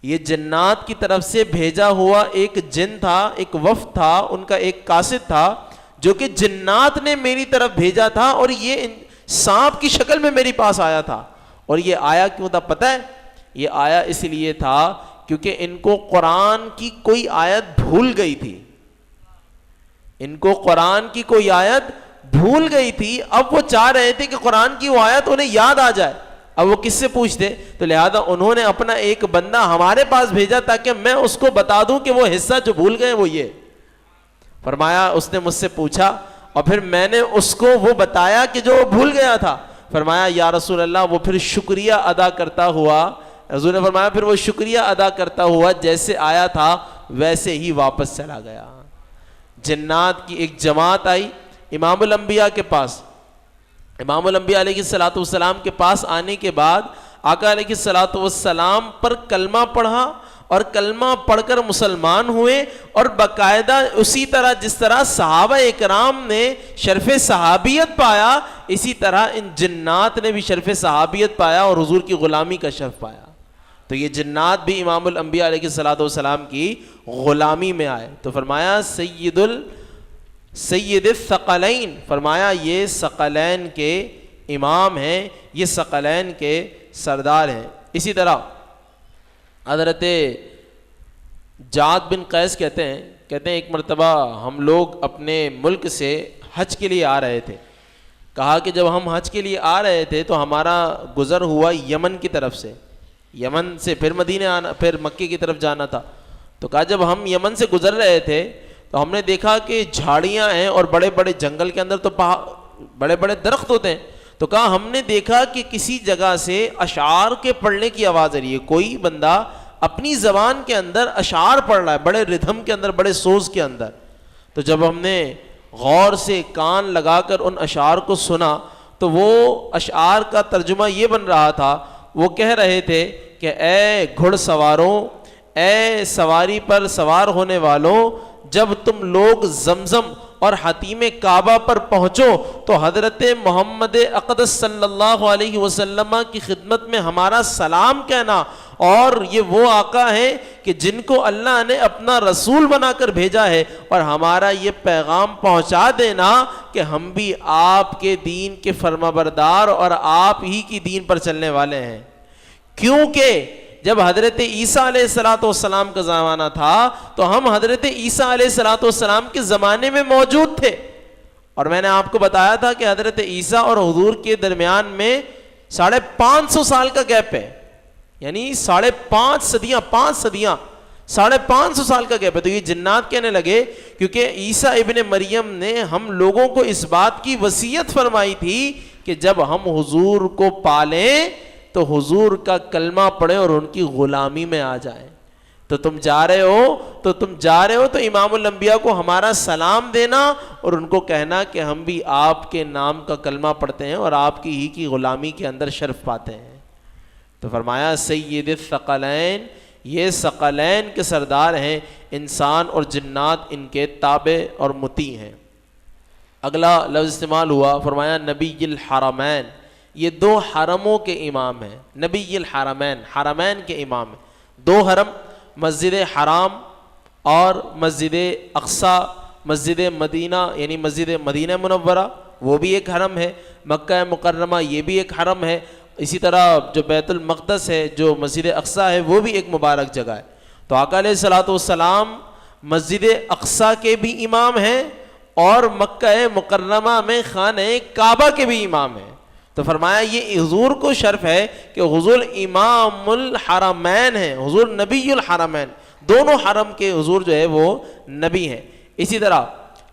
یہ جنات کی طرف سے بھیجا ہوا ایک جن تھا, ایک وفد تھا, ان کا ایک قاصد تھا جو کہ جنات نے میری طرف بھیجا تھا, اور یہ سانپ کی شکل میں میرے پاس آیا تھا. اور یہ آیا کیوں تھا پتہ ہے؟ یہ آیا اس لیے تھا کیونکہ ان کو قرآن کی کوئی آیت بھول گئی تھی. ان کو قرآن کی کوئی آیت بھول گئی تھی. اب وہ چاہ رہے تھے کہ قرآن کی وہ آیت انہیں یاد آ جائے. اب وہ کس سے پوچھتے؟ تو لہذا انہوں نے اپنا ایک بندہ ہمارے پاس بھیجا تاکہ میں اس کو بتا دوں کہ وہ حصہ جو بھول گئے وہ یہ. فرمایا اس نے مجھ سے پوچھا اور پھر میں نے اس کو وہ بتایا کہ جو وہ بھول گیا تھا. فرمایا یا رسول اللہ وہ پھر شکریہ ادا کرتا ہوا, حضور نے فرمایا پھر وہ شکریہ ادا کرتا ہوا جیسے آیا تھا ویسے ہی واپس چلا گیا. جنات کی ایک جماعت آئی امام الانبیاء کے پاس. امام الانبیاء علیہ الصلوۃ والسلام کے پاس آنے کے بعد آقا علیہ الصلوۃ والسلام پر کلمہ پڑھا, اور کلمہ پڑھ کر مسلمان ہوئے, اور باقاعدہ اسی طرح جس طرح صحابہ اکرام نے شرف صحابیت پایا اسی طرح ان جنات نے بھی شرف صحابیت پایا اور حضور کی غلامی کا شرف پایا. تو یہ جنات بھی امام الانبیاء علیہ الصلوۃ والسلام کی غلامی میں آئے. تو فرمایا سید الثقلین, فرمایا یہ ثقلین کے امام ہیں, یہ ثقلین کے سردار ہیں. اسی طرح حضرت جعد بن قیس کہتے ہیں ایک مرتبہ ہم لوگ اپنے ملک سے حج کے لیے آ رہے تھے. کہا کہ جب ہم حج کے لیے آ رہے تھے تو ہمارا گزر ہوا یمن کی طرف سے, یمن سے پھر مدینہ آنا, پھر مکے کی طرف جانا تھا. تو کہا جب ہم یمن سے گزر رہے تھے تو ہم نے دیکھا کہ جھاڑیاں ہیں اور بڑے بڑے جنگل کے اندر تو بڑے بڑے درخت ہوتے ہیں. تو کہا ہم نے دیکھا کہ کسی جگہ سے اشعار کے پڑھنے کی آواز آ رہی ہے, کوئی بندہ اپنی زبان کے اندر اشعار پڑھ رہا ہے, بڑے ردھم کے اندر, بڑے سوز کے اندر. تو جب ہم نے غور سے کان لگا کر ان اشعار کو سنا تو وہ اشعار کا ترجمہ یہ بن رہا تھا, وہ کہہ رہے تھے کہ اے گھڑ سواروں, اے سواری پر سوار ہونے والوں, جب تم لوگ زمزم اور حتیم کعبہ پر پہنچو تو حضرت محمد اقدس صلی اللہ علیہ وسلم کی خدمت میں ہمارا سلام کہنا, اور یہ وہ آقا ہیں کہ جن کو اللہ نے اپنا رسول بنا کر بھیجا ہے, اور ہمارا یہ پیغام پہنچا دینا کہ ہم بھی آپ کے دین کے فرمانبردار اور آپ ہی کی دین پر چلنے والے ہیں. کیونکہ جب حضرت عیسیٰ علیہ الصلوۃ والسلام کا زمانہ تھا تو ہم حضرت عیسیٰ علیہ الصلوۃ والسلام کے زمانے میں موجود تھے, اور میں نے آپ کو بتایا تھا کہ حضرت عیسیٰ اور حضور کے درمیان میں 550 سال کا گیپ ہے, یعنی 5.5 صدیاں 550 سال کا گیپ ہے. تو یہ جنات کہنے لگے کیونکہ عیسیٰ ابن مریم نے ہم لوگوں کو اس بات کی وصیت فرمائی تھی کہ جب ہم حضور کو پالیں تو حضور کا کلمہ پڑھیں اور ان کی غلامی میں آ جائیں. تو تم جا رہے ہو تو امام الانبیاء کو ہمارا سلام دینا اور ان کو کہنا کہ ہم بھی آپ کے نام کا کلمہ پڑھتے ہیں اور آپ کی ہی کی غلامی کے اندر شرف پاتے ہیں. تو فرمایا سید الثقلین, یہ ثقلین کے سردار ہیں, انسان اور جنات ان کے تابع اور مطیع ہیں. اگلا لفظ استعمال ہوا, فرمایا نبی الحرمین, یہ 2 حرموں کے امام ہیں. نبی الحرمین, حرمین کے امام ہیں. 2 حرم, مسجد حرام اور مسجد اقصی, مسجد مدینہ یعنی مسجد مدینہ منورہ وہ بھی ایک حرم ہے, مکہ مکرمہ یہ بھی ایک حرم ہے. اسی طرح جو بیت المقدس ہے, جو مسجد اقصی ہے, وہ بھی ایک مبارک جگہ ہے. تو آقا علیہ الصلوۃ والسلام مسجد اقصی کے بھی امام ہیں اور مکہ مکرمہ میں خانہ کعبہ کے بھی امام ہیں. تو فرمایا یہ حضور کو شرف ہے کہ حضور امام الحرمین ہیں, حضور نبی الحرمین, دونوں حرم کے حضور جو ہے وہ نبی ہیں. اسی طرح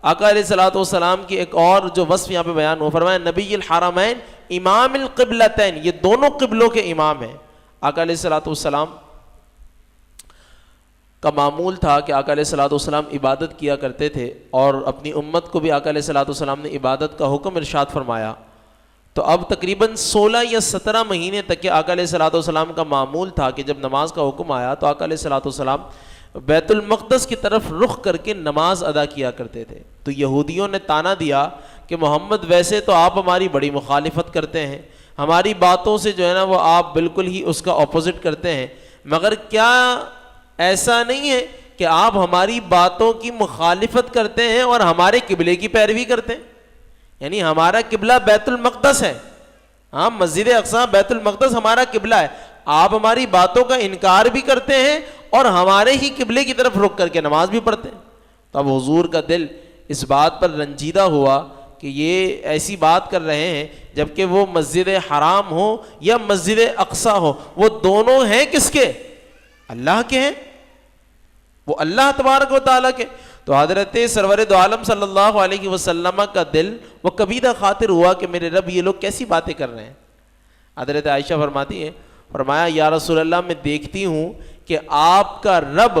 آقا علیہ الصلوۃ والسلام کی ایک اور جو وصف یہاں پہ بیان ہوا، فرمایا نبی الحرمین امام القبلتین، یہ دونوں قبلوں کے امام ہیں۔ آقا علیہ الصلوۃ والسلام کا معمول تھا کہ آقا علیہ الصلوۃ والسلام عبادت کیا کرتے تھے، اور اپنی امت کو بھی آقا علیہ الصلوۃ والسلام نے عبادت کا حکم ارشاد فرمایا۔ تو اب تقریباً 16 یا 17 مہینے تک کہ آقا علیہ الصلوۃ والسلام کا معمول تھا کہ جب نماز کا حکم آیا تو آقا علیہ الصلوۃ والسلام بیت المقدس کی طرف رخ کر کے نماز ادا کیا کرتے تھے۔ تو یہودیوں نے تانا دیا کہ محمد ویسے تو آپ ہماری بڑی مخالفت کرتے ہیں، ہماری باتوں سے جو ہے نا وہ آپ بالکل ہی اس کا اپوزٹ کرتے ہیں، مگر کیا ایسا نہیں ہے کہ آپ ہماری باتوں کی مخالفت کرتے ہیں اور ہمارے قبلے کی پیروی کرتے ہیں؟ یعنی ہمارا قبلہ بیت المقدس ہے، ہاں مسجد اقصی بیت المقدس ہمارا قبلہ ہے، آپ ہماری باتوں کا انکار بھی کرتے ہیں اور ہمارے ہی قبلے کی طرف رخ کر کے نماز بھی پڑھتے ہیں۔ تو اب حضور کا دل اس بات پر رنجیدہ ہوا کہ یہ ایسی بات کر رہے ہیں جبکہ وہ مسجد حرام ہو یا مسجد اقصی ہو، وہ دونوں ہیں کس کے؟ اللہ کے ہیں، وہ اللہ تبارک و تعالیٰ کے۔ تو حضرت سرور دو عالم صلی اللہ علیہ وسلم کا دل وہ کبیدہ خاطر ہوا کہ میرے رب یہ لوگ کیسی باتیں کر رہے ہیں۔ حضرت عائشہ فرماتی ہے، فرمایا یا رسول اللہ میں دیکھتی ہوں کہ آپ کا رب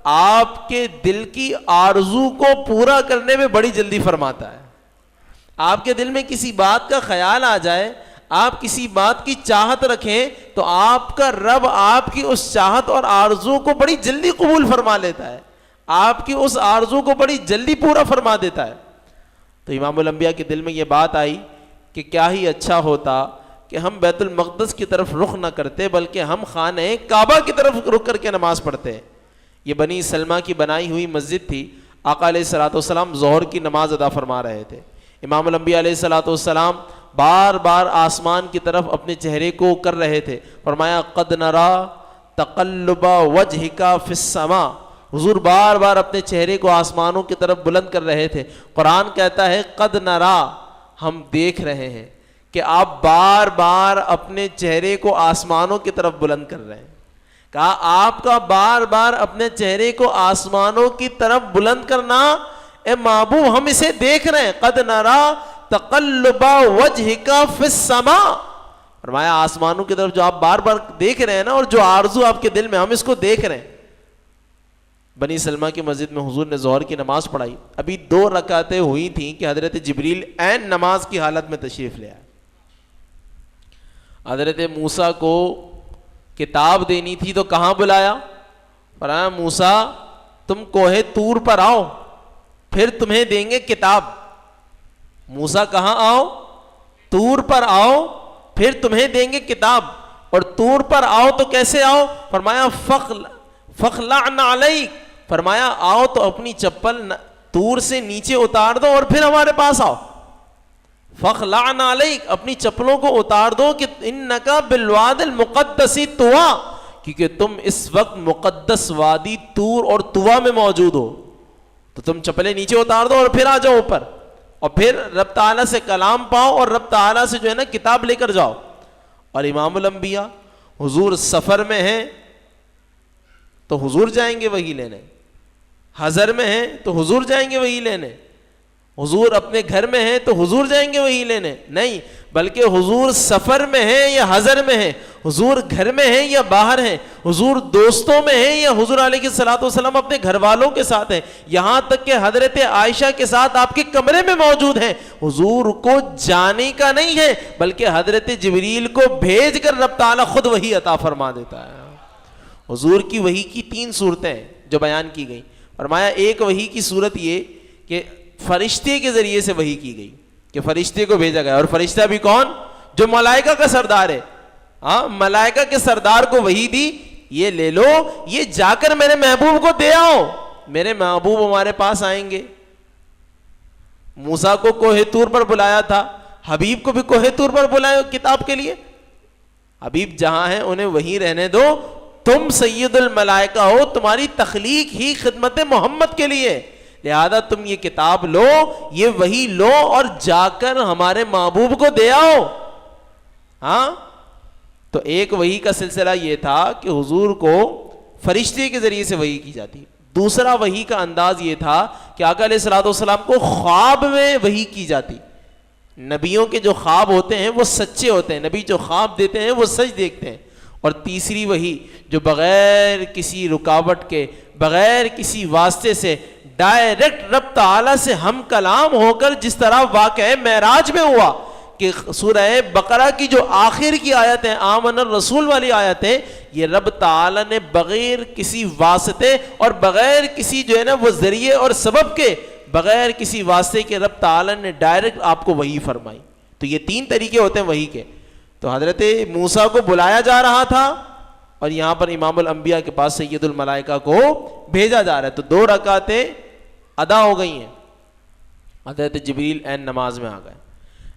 آپ کے دل کی آرزو کو پورا کرنے میں بڑی جلدی فرماتا ہے۔ آپ کے دل میں کسی بات کا خیال آ جائے، آپ کسی بات کی چاہت رکھیں تو آپ کا رب آپ کی اس چاہت اور آرزو کو بڑی جلدی قبول فرما لیتا ہے، آپ کی اس آرزو کو بڑی جلدی پورا فرما دیتا ہے۔ تو امام الانبیاء کے دل میں یہ بات آئی کہ کیا ہی اچھا ہوتا کہ ہم بیت المقدس کی طرف رخ نہ کرتے بلکہ ہم خانہ کعبہ کی طرف رخ کر کے نماز پڑھتے۔ یہ بنی سلمہ کی بنائی ہوئی مسجد تھی، آقا علیہ الصلوۃ والسلام ظہر کی نماز ادا فرما رہے تھے۔ امام الانبیاء علیہ الصلوۃ والسلام بار بار آسمان کی طرف اپنے چہرے کو کر رہے تھے، فرمایا قد نرا تقلب وجہک فی السماء، حضور بار بار اپنے چہرے کو آسمانوں کی طرف بلند کر رہے تھے۔ قرآن کہتا ہے قد نرا، ہم دیکھ رہے ہیں کہ آپ بار بار اپنے چہرے کو آسمانوں کی طرف بلند کر رہے ہیں۔ کہا آپ کا بار بار اپنے چہرے کو آسمانوں کی طرف بلند کرنا، اے محبوب ہم اسے دیکھ رہے ہیں۔ قد نرا تقلب وجہک فی السماء، فرمایا آسمانوں کی طرف جو آپ بار بار دیکھ رہے ہیں نا، اور جو آرزو آپ کے دل میں، ہم اس کو دیکھ رہے ہیں۔ بنی سلمہ کی مسجد میں حضور نے ظہر کی نماز پڑھائی، ابھی 2 رکعتیں ہوئی تھیں کہ حضرت جبریل عین نماز کی حالت میں تشریف لے آئے۔ حضرت موسیٰ کو کتاب دینی تھی تو کہاں بلایا؟ فرمایا موسیٰ تم کوہ طور پر آؤ، پھر تمہیں دیں گے کتاب۔ موسیٰ کہاں آؤ؟ طور پر آؤ، پھر تمہیں دیں گے کتاب۔ اور طور پر آؤ تو کیسے آؤ؟ فرمایا فخلعن علیک، فرمایا آؤ تو اپنی چپل طور سے نیچے اتار دو اور پھر ہمارے پاس آؤ۔ فخلعن علیک، اپنی چپلوں کو اتار دو کہ انک بالواد المقدس طویٰ، کیونکہ تم اس وقت مقدس وادی طور اور طویٰ میں موجود ہو، تو تم چپلیں نیچے اتار دو اور پھر آ جاؤ اوپر، اور پھر رب تعالیٰ سے کلام پاؤ اور رب تعالیٰ سے جو ہے نا کتاب لے کر جاؤ۔ اور امام الانبیاء حضور سفر میں ہیں تو حضور جائیں گے وہی لینے، حضر میں ہیں تو حضور جائیں گے وہی لینے، حضور اپنے گھر میں ہیں تو حضور جائیں گے وہی لینے، نہیں بلکہ حضور سفر میں ہیں یا حضر میں ہیں، حضور گھر میں ہیں یا باہر ہیں، حضور دوستوں میں ہیں یا حضور علیہ الصلوۃ والسلام اپنے گھر والوں کے ساتھ ہیں، یہاں تک کہ حضرت عائشہ کے ساتھ آپ کے کمرے میں موجود ہیں۔ حضور کو جانے کا نہیں ہے بلکہ حضرت جبریل کو بھیج کر رب تعالیٰ خود وحی عطا فرما دیتا ہے۔ حضور کی وحی کی 3 صورتیں جو بیان کی گئی، فرمایا ایک وحی کی صورت یہ کہ فرشتے کے ذریعے سے وحی کی گئی، کہ فرشتے کو بھیجا گیا، اور فرشتہ بھی کون؟ جو ملائکہ کا سردار ہے، ہاں ملائکہ کے سردار کو وحی دی، یہ لے لو، یہ جا کر میرے محبوب کو دے آؤ، میرے محبوب ہمارے پاس آئیں گے۔ موسیٰ کو کوہ طور پر بلایا تھا، حبیب کو بھی کوہ طور پر بلایا کتاب کے لیے۔ حبیب جہاں ہیں انہیں وہیں رہنے دو، تم سید الملائکہ ہو، تمہاری تخلیق ہی خدمت محمد کے لیے، لہذا تم یہ کتاب لو، یہ وحی لو اور جا کر ہمارے محبوب کو دے آؤ۔ ہاں تو ایک وحی کا سلسلہ یہ تھا کہ حضور کو فرشتے کے ذریعے سے وحی کی جاتی، دوسرا وحی کا انداز یہ تھا کہ آقا علیہ الصلوۃ والسلام کو خواب میں وحی کی جاتی. نبیوں کے جو خواب ہوتے ہیں وہ سچے ہوتے ہیں, نبی جو خواب دیتے ہیں وہ سچ دیکھتے ہیں. اور تیسری وحی جو بغیر کسی رکاوٹ کے, بغیر کسی واسطے سے ڈائریکٹ رب تعالی سے ہم کلام ہو کر, جس طرح واقعہ معراج میں ہوا کہ سورہ بقرہ کی جو آخر کی آیتیں آمن الرسول والی آیتیں, یہ رب تعالی نے بغیر کسی واسطے اور بغیر کسی جو ہے نا وہ ذریعے اور سبب کے, بغیر کسی واسطے کے رب تعالی نے ڈائریکٹ آپ کو وحی فرمائی. تو یہ 3 طریقے ہوتے ہیں وحی کے. تو حضرت موسیٰ کو بلایا جا رہا تھا اور یہاں پر امام الانبیاء کے پاس سید الملائکہ کو بھیجا جا رہا ہے. تو 2 رکعتیں ادا ہو گئی ہیں. حضرت جبریل عین نماز میں آ گئے,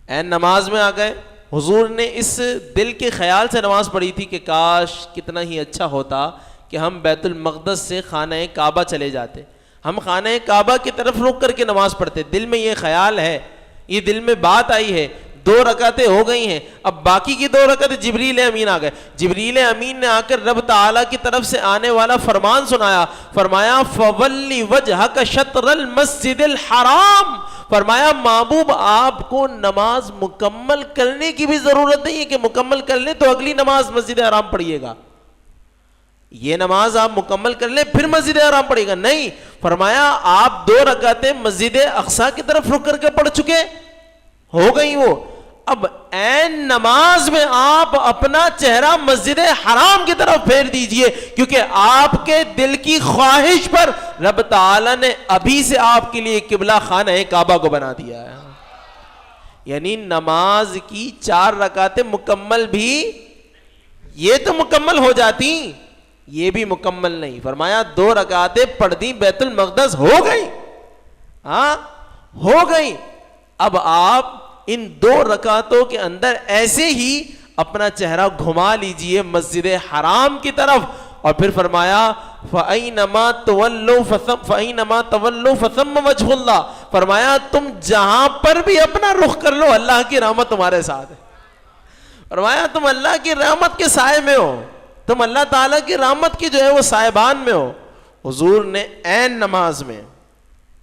عین نماز میں آ گئے. حضور نے اس دل کے خیال سے نماز پڑھی تھی کہ کاش کتنا ہی اچھا ہوتا کہ ہم بیت المقدس سے خانہ کعبہ چلے جاتے, ہم خانہ کعبہ کی طرف رک کر کے نماز پڑھتے. دل میں یہ خیال ہے, یہ دل میں بات آئی ہے. 2 رکعتیں ہو گئی ہیں, اب باقی کی 2 رکعتیں جبریل امین آ گئے. جبریل امین نے آ کر رب تعالیٰ کی طرف سے آنے والا فرمان سنایا. فرمایا فولی وجہک شطر المسجد الحرام, فرمایا محبوب آپ کو نماز مکمل کرنے کی بھی ضرورت نہیں ہے کہ مکمل کر لیں تو اگلی نماز مسجد حرام پڑھیے گا, یہ نماز آپ مکمل کر لیں پھر مسجد حرام پڑھیے گا. نہیں, فرمایا آپ 2 رکعتیں مسجد اقصی کی طرف رک کر کے پڑھ چکے, ہو گئی وہ. اب عین نماز میں آپ اپنا چہرہ مسجد حرام کی طرف پھیر دیجئے, کیونکہ آپ کے دل کی خواہش پر رب تعالی نے ابھی سے آپ کے لیے قبلہ خانہ کعبہ کو بنا دیا ہے. یعنی نماز کی 4 رکعتیں مکمل بھی, یہ تو مکمل ہو جاتی, یہ بھی مکمل نہیں. فرمایا 2 رکعتیں پڑھ دی, بیت المقدس ہو گئی, ہاں ہو گئی. اب آپ ان 2 رکعتوں کے اندر ایسے ہی اپنا چہرہ گھما لیجئے مسجد حرام کی طرف, اور پھر فرمایا فَأَيْنَمَا تَوَلُّوا فَثَمَّ وَجْهُ اللَّهِ, فرمایا تم جہاں پر بھی اپنا رخ کر لو اللہ کی رحمت تمہارے ساتھ ہے. فرمایا تم اللہ کی رحمت کے سائے میں ہو, تم اللہ تعالیٰ کی رحمت کی جو ہے وہ سائبان میں ہو. حضور نے عین نماز میں,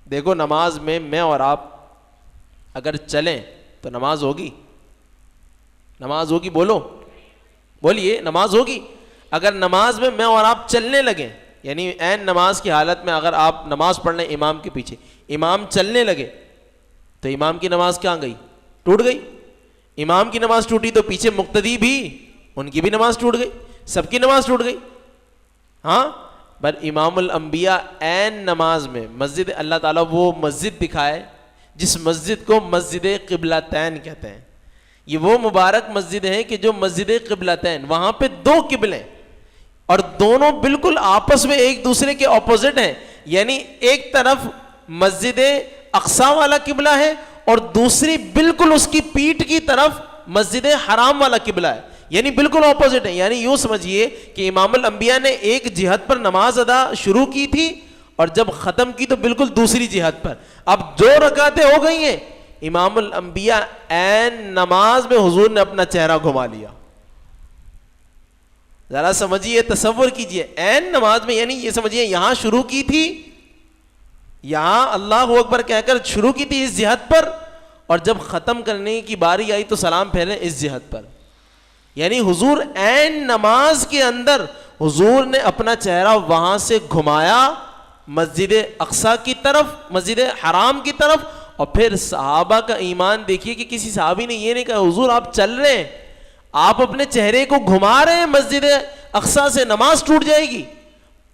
دیکھو نماز میں میں اور آپ اگر چلیں تو نماز ہوگی, نماز ہوگی, بولو بولیے نماز ہوگی. اگر نماز میں اور آپ چلنے لگیں, یعنی عین نماز کی حالت میں اگر آپ نماز پڑھ لیں امام کے پیچھے, امام چلنے لگے تو امام کی نماز کہاں گئی, ٹوٹ گئی. امام کی نماز ٹوٹی تو پیچھے مقتدی بھی, ان کی بھی نماز ٹوٹ گئی, سب کی نماز ٹوٹ گئی. ہاں پر امام الانبیاء عین نماز میں مسجد, اللہ تعالیٰ وہ مسجد دکھائے جس مسجد کو مسجد قبلتین کہتے ہیں. یہ وہ مبارک مسجد ہے کہ جو مسجد قبلتین, وہاں پہ 2 قبلے اور دونوں بالکل آپس میں ایک دوسرے کے اپوزٹ ہیں. یعنی ایک طرف مسجد اقصی والا قبلہ ہے اور دوسری بالکل اس کی پیٹھ کی طرف مسجد حرام والا قبلہ ہے, یعنی بالکل اپوزٹ ہے. یعنی یوں سمجھیے کہ امام الانبیاء نے ایک جہت پر نماز ادا شروع کی تھی اور جب ختم کی تو بالکل دوسری جہت پر. اب 2 رکعتیں ہو گئی ہیں, امام الانبیاء عین نماز میں حضور نے اپنا چہرہ گھما لیا. ذرا سمجھیے, تصور کیجئے عین نماز میں, یعنی یہ سمجھیے یہاں شروع کی تھی, یہاں اللہ اکبر کہہ کر شروع کی تھی اس جہت پر, اور جب ختم کرنے کی باری آئی تو سلام پھیرے اس جہت پر. یعنی حضور عین نماز کے اندر حضور نے اپنا چہرہ وہاں سے گھمایا مسجد اقصی کی طرف, مسجد حرام کی طرف. اور پھر صحابہ کا ایمان دیکھیے کہ کسی صحابی نے یہ نہیں کہا حضور آپ چل رہے ہیں, آپ اپنے چہرے کو گھما رہے ہیں مسجد اقصی سے, نماز ٹوٹ جائے گی.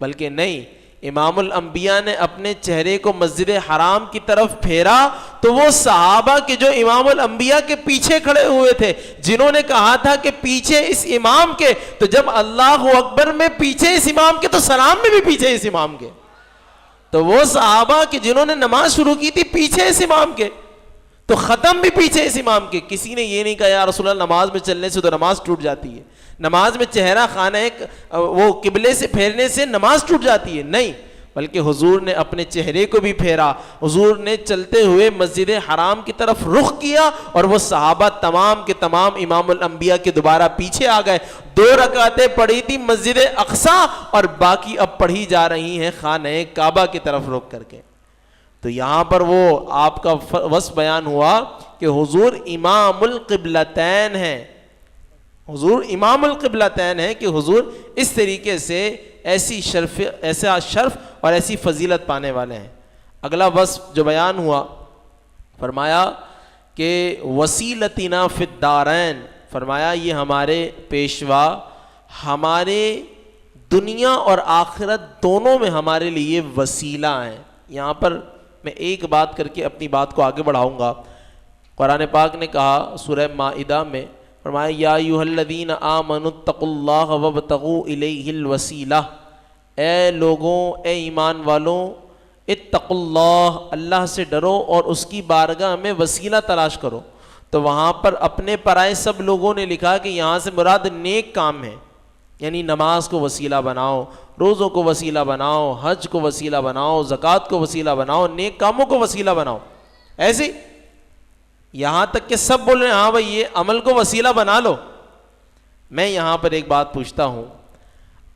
بلکہ نہیں, امام الانبیاء نے اپنے چہرے کو مسجد حرام کی طرف پھیرا تو وہ صحابہ کے جو امام الانبیاء کے پیچھے کھڑے ہوئے تھے, جنہوں نے کہا تھا کہ پیچھے اس امام کے, تو جب اللہ اکبر میں پیچھے اس امام کے تو سلام میں بھی پیچھے اس امام کے. تو وہ صحابہ کہ جنہوں نے نماز شروع کی تھی پیچھے اس امام کے, تو ختم بھی پیچھے اس امام کے. کسی نے یہ نہیں کہا یا رسول اللہ نماز میں چلنے سے تو نماز ٹوٹ جاتی ہے, نماز میں چہرہ خانہ وہ قبلے سے پھیرنے سے نماز ٹوٹ جاتی ہے. نہیں, بلکہ حضور نے اپنے چہرے کو بھی پھیرا، حضور نے چلتے ہوئے مسجد حرام کی طرف رخ کیا، اور وہ صحابہ تمام کے تمام امام الانبیاء کے دوبارہ پیچھے آ گئے. 2 رکعتیں پڑھی تھی مسجد اقصیٰ، اور باقی اب پڑھی جا رہی ہیں خانہ کعبہ کی طرف رخ کر کے. تو یہاں پر وہ آپ کا وصف بیان ہوا کہ حضور امام القبلتین ہیں. حضور امام القبلتین ہیں کہ حضور اس طریقے سے ایسا شرف اور ایسی فضیلت پانے والے ہیں. اگلا وصف جو بیان ہوا، فرمایا کہ وسیلتنا فی الدارین، فرمایا یہ ہمارے پیشوا ہمارے دنیا اور آخرت دونوں میں ہمارے لیے وسیلہ ہیں. یہاں پر میں ایک بات کر کے اپنی بات کو آگے بڑھاؤں گا. قرآن پاک نے کہا سورہ مائدہ میں، فرمایا یا ایھا الذین آمنوا اتقوا اللہ وابتغوا الیہ الوسیلہ، اے لوگوں، اے ایمان والوں، اتقوا اللہ، اللہ سے ڈرو اور اس کی بارگاہ میں وسیلہ تلاش کرو. تو وہاں پر اپنے پرائے سب لوگوں نے لکھا کہ یہاں سے مراد نیک کام ہے، یعنی نماز کو وسیلہ بناؤ، روزوں کو وسیلہ بناؤ، حج کو وسیلہ بناؤ، زکوٰۃ کو وسیلہ بناؤ، نیک کاموں کو وسیلہ بناؤ. ایسے یہاں تک کہ سب بول رہے ہیں ہاں بھائی یہ عمل کو وسیلہ بنا لو. میں یہاں پر ایک بات پوچھتا ہوں،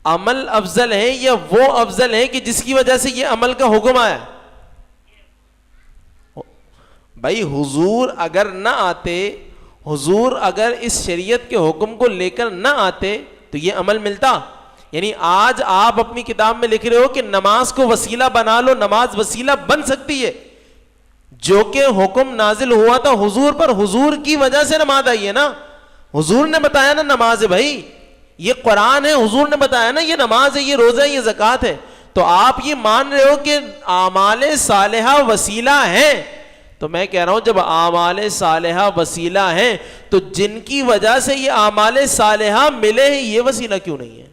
عمل افضل ہے یا وہ افضل ہے کہ جس کی وجہ سے یہ عمل کا حکم آیا؟ بھائی حضور اگر نہ آتے، حضور اگر اس شریعت کے حکم کو لے کر نہ آتے تو یہ عمل ملتا؟ یعنی آج آپ اپنی کتاب میں لکھ رہے ہو کہ نماز کو وسیلہ بنا لو، نماز وسیلہ بن سکتی ہے. جو کہ حکم نازل ہوا تھا حضور پر، حضور کی وجہ سے نماز آئی ہے نا. حضور نے بتایا نا نماز ہے بھائی، یہ قرآن ہے، حضور نے بتایا نا یہ نماز ہے، یہ روزہ ہے، یہ زکوٰۃ ہے. تو آپ یہ مان رہے ہو کہ اعمال صالحہ وسیلہ ہیں. تو میں کہہ رہا ہوں جب اعمال صالحہ وسیلہ ہیں تو جن کی وجہ سے یہ اعمال صالحہ ملے ہیں یہ وسیلہ کیوں نہیں ہے؟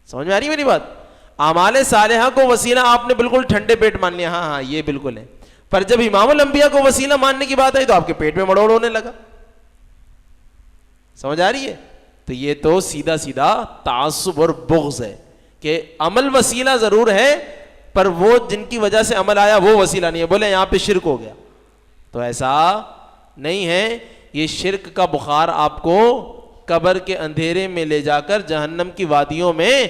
سمجھ میں آ رہی ہے میری بات؟ اعمال صالحہ کو وسیلہ آپ نے بالکل ٹھنڈے پیٹ مان لیا، ہاں ہاں یہ بالکل ہے. پر جب امام الانبیاء کو وسیلہ ماننے کی بات آئی تو آپ کے پیٹ میں مڑوڑ ہونے لگا. سمجھ آ رہی ہے؟ تو یہ تو سیدھا سیدھا تعصب اور بغض ہے کہ عمل وسیلہ ضرور ہے پر وہ جن کی وجہ سے عمل آیا وہ وسیلہ نہیں ہے. بولے یہاں پہ شرک ہو گیا، تو ایسا نہیں ہے. یہ شرک کا بخار آپ کو قبر کے اندھیرے میں لے جا کر جہنم کی وادیوں میں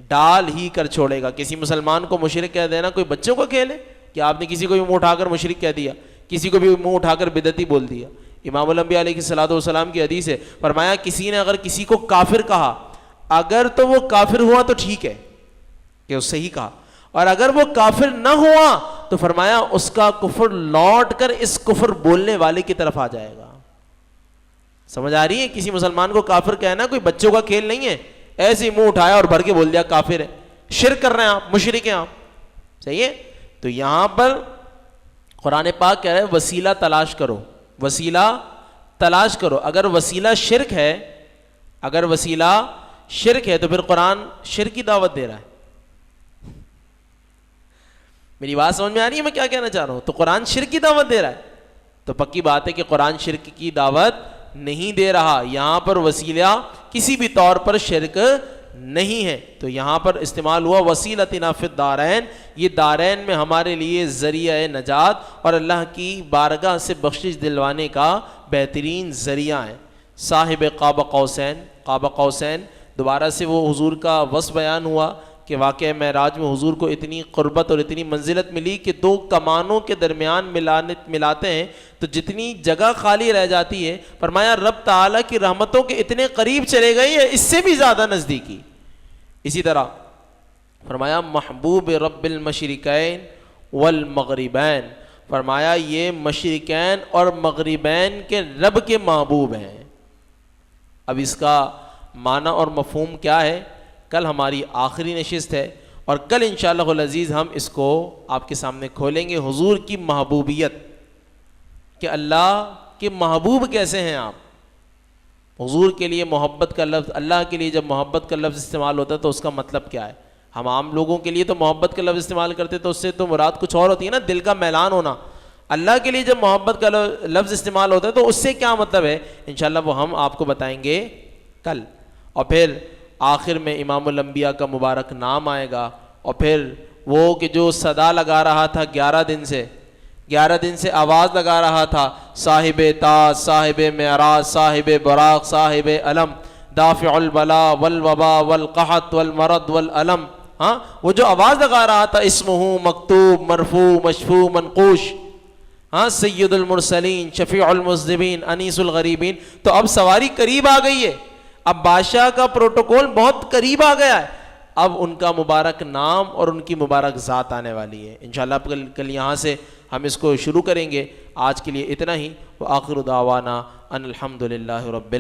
ڈال ہی کر چھوڑے گا. کسی مسلمان کو مشرک کہہ دینا کوئی بچوں کا کھیل ہے کہ آپ نے کسی کو بھی منہ اٹھا کر مشرک کہہ دیا، کسی کو بھی منہ اٹھا کر بدعتی بول دیا. امام الانبیاء علیہ الصلوۃ والسلام کی حدیث ہے، فرمایا کسی نے اگر کسی کو کافر کہا، اگر تو وہ کافر ہوا تو ٹھیک ہے کہ اس صحیح کہا، اور اگر وہ کافر نہ ہوا تو فرمایا اس کا کفر لوٹ کر اس کفر بولنے والے کی طرف آ جائے گا. سمجھ آ رہی ہے؟ کسی مسلمان کو کافر کہنا کوئی بچوں کا کھیل نہیں ہے. ایسے ہی منہ اٹھایا اور بھر کے بول دیا کافر ہے، شرک کر رہے ہیں آپ، مشرک ہیں آپ. صحیح ہے؟ تو یہاں پر قرآن پاک کہہ رہا ہے وسیلہ تلاش کرو، وسیلہ تلاش کرو. اگر وسیلہ شرک ہے، اگر وسیلہ شرک ہے تو پھر قرآن شرک کی دعوت دے رہا ہے. میری بات سمجھ میں آ رہی ہے میں کیا کہنا چاہ رہا ہوں؟ تو قرآن شرک کی دعوت دے رہا ہے. تو پکی بات ہے کہ قرآن شرک کی دعوت نہیں دے رہا. یہاں پر وسیلہ کسی بھی طور پر شرک نہیں ہے. تو یہاں پر استعمال ہوا وسیلتنا فی الدارین، یہ دارین میں ہمارے لیے ذریعہ نجات اور اللہ کی بارگاہ سے بخشش دلوانے کا بہترین ذریعہ ہے. صاحب قاب قوسین، قاب قوسین دوبارہ سے وہ حضور کا وصف بیان ہوا کہ واقعہ معراج میں حضور کو اتنی قربت اور اتنی منزلت ملی کہ 2 کمانوں کے درمیان ملاتے ہیں تو جتنی جگہ خالی رہ جاتی ہے، فرمایا رب تعالیٰ کی رحمتوں کے اتنے قریب چلے گئے یا اس سے بھی زیادہ نزدیکی. اسی طرح فرمایا محبوب رب المشرقین والمغربین، فرمایا یہ مشرقین اور مغربین کے رب کے محبوب ہیں. اب اس کا معنی اور مفہوم کیا ہے؟ کل ہماری آخری نشست ہے اور کل انشاءاللہ العزیز ہم اس کو آپ کے سامنے کھولیں گے. حضور کی محبوبیت کہ اللہ کے محبوب کیسے ہیں آپ. حضور کے لیے محبت کا لفظ، اللہ کے لیے جب محبت کا لفظ استعمال ہوتا ہے تو اس کا مطلب کیا ہے؟ ہم عام لوگوں کے لیے تو محبت کا لفظ استعمال کرتے تو اس سے تو مراد کچھ اور ہوتی ہے نا، دل کا میلان ہونا. اللہ کے لیے جب محبت کا لفظ استعمال ہوتا ہے تو اس سے کیا مطلب ہے؟ انشاءاللہ وہ ہم آپ کو بتائیں گے کل. اور پھر آخر میں امام الانبیاء کا مبارک نام آئے گا، اور پھر وہ کہ جو صدا لگا رہا تھا 11 دن سے آواز لگا رہا تھا، صاحب تاج، صاحب معراج، صاحب براق، صاحب علم، دافع البلا والوبا والقحط والمرض والعلم، ہاں وہ جو آواز لگا رہا تھا، اسمہ مکتوب مرفوع مشفوع منقوش، ہاں سید المرسلین شفیع المذنبین انیس الغریبین. تو اب سواری قریب آ گئی ہے، اب بادشاہ کا پروٹوکول بہت قریب آ گیا ہے، اب ان کا مبارک نام اور ان کی مبارک ذات آنے والی ہے. انشاءاللہ کل یہاں سے ہم اس کو شروع کریں گے. آج کے لیے اتنا ہی. وآخر دعوانا ان الحمد للہ رب